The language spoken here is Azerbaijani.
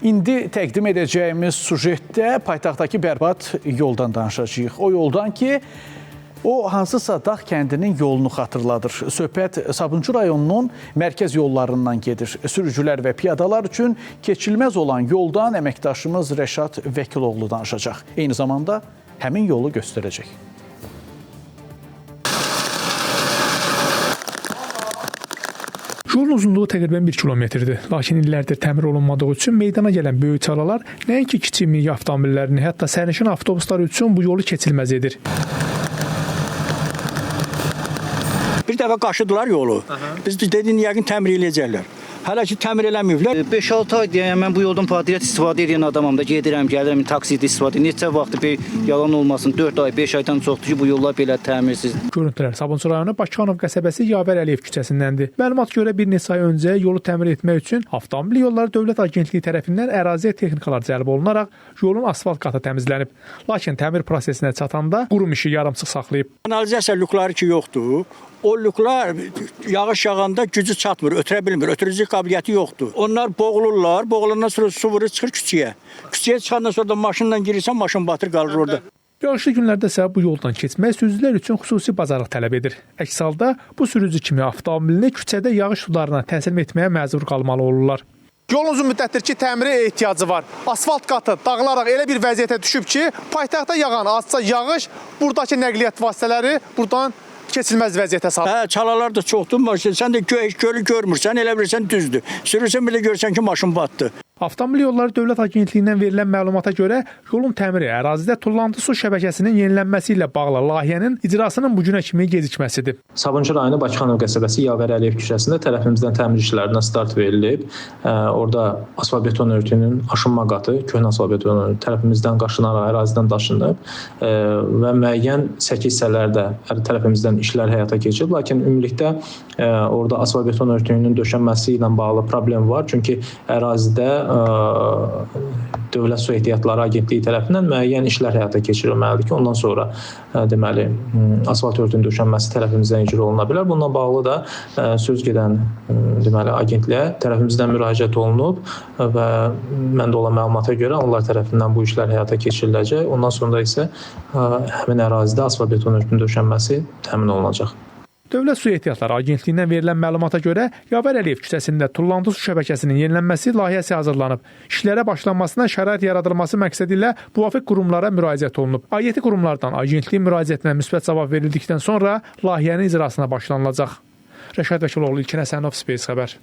İndi təqdim edəcəyimiz sujetdə paytaxtdakı bərbad yoldan danışacağıq. O yoldan ki, o hansısa dağ kəndinin yolunu xatırladır. Söhbət Sabunçu rayonunun mərkəz yollarından gedir. Sürücülər və piyadalar üçün keçilməz olan yoldan əməkdaşımız Rəşad Vəkiloğlu danışacaq. Eyni zamanda həmin yolu göstərəcək. Yolun uzunluğu təqribən 1 kilometrdir. Lakin illərdir təmir olunmadığı üçün meydana gələn böyük çaralar nəinki kiçik minik avtomobillərini, hətta sərnişin avtobusları üçün bu yolu keçilməz edir. Bir dəfə qaşıdılar yolu. Biz dedin yəqin təmir eləyəcəklər. Hələ ki təmir eləməyiblər. 5-6 aydır, yəni mən bu yoldan fəaliyyət istifadə edən adamam da, gedirəm, gəlirəm, taksidə istifadə edirəm. Neçə vaxtdır bir yalan olmasın, 4 ay, 5 aydan çoxdur ki, bu yollar belə təmirsiz. Görüntülər Sabunçu rayonu Bakıxanov qəsəbəsi Yavər Əliyev küçəsindəndir. Məlumata görə bir neçə ay öncə yolu təmir etmək üçün Avtomobil Yolları Dövlət Agentliyi tərəfindən əraziyə texnikalar cəlb olunaraq yolun asfalt qatı təmizlənib. Lakin təmir prosesinə çatanda qurum işi yarımçıq saxlayıb. Kanalizasiya lükləri ki yoxdur. O lüklər yağış yağanda gücü çatmır, ötürə bilmir, ötürücü qabiliyyəti yoxdur. Onlar boğulurlar, boğulandan sonra su vurur, çıxır küçəyə. Küçəyə çıxandan sonra da maşınla girirsən, maşın batır qalır orada. Yağışlı günlərdə isə bu yoldan keçmək sürücülər üçün xüsusi bacarıq tələb edir. Əks halda bu sürücü kimi avtomobilini küçədə yağış sularına təslim etməyə məcbur qalmalı olurlar. Yolun uzun müddətdir ki, təmirə ehtiyacı var. Asfalt qatı dağılaraq elə bir vəziyyətə düşüb ki, paytaxtda yağan azca yağış buradakı nəqliyyat vasitələri buradan keçilməz vəziyyətə salır. Hə, çalalar da çoxdur. Sən də gölü görmürsən, elə bilirsən düzdür. Sürürsən bir də görsən ki, maşın batdı. Avtomobil Yolları Dövlət Agentliyindən verilən məlumata görə yolun təmiri ərazidə tullantı su şəbəkəsinin yenilənməsi ilə bağlı layihənin icrasının bu günə kimi gecikməsidir. Sabunçu rayonu Bakıxanov qəsəbəsi Yavər Əliyev küçəsində tərəfimizdən təmir işlərinə start verilib. Orada asfaltbeton örtüyünün aşınma qatı, köhnə asfaltbeton örtüyü tərəfimizdən qaşınaraq ərazidən daşınıb və müəyyən səkə hissələrdə tərəfimizdən işlər həyata keçirilib. Lakin ümumilikdə orada asfaltbeton örtüyünün döşənməsi ilə bağlı problem var. Çünki ərazidə Dövlət Su Ehtiyatları Agentliyi tərəfindən müəyyən işlər həyata keçirilməlidir ki, ondan sonra deməli asfalt örtüyünün döşənməsi tərəfimizdən icra oluna bilər. Bununla bağlı da söz gedən deməli agentliyə tərəfimizdən müraciət olunub və məndə olan məlumata görə onlar tərəfindən bu işlər həyata keçiriləcək. Ondan sonra isə həmin ərazidə asfalt beton örtüyünün döşənməsi təmin olunacaq. Dövlət Su Ehtiyatları Agentliyindən verilən məlumata görə Yavər Əliyev küçəsində tullantı su şəbəkəsinin yenilənməsi layihəsi hazırlanıb. İşlərə başlanmasına şərait yaradılması məqsədi ilə müvafiq qurumlara müraciət olunub. Aidiyyəti qurumlardan agentliyin müraciətinə müsbət cavab verildikdən sonra layihənin icrasına başlanılacaq. Rəşad Vəkiloğlu, İlkin Həsənov, Space xəbər.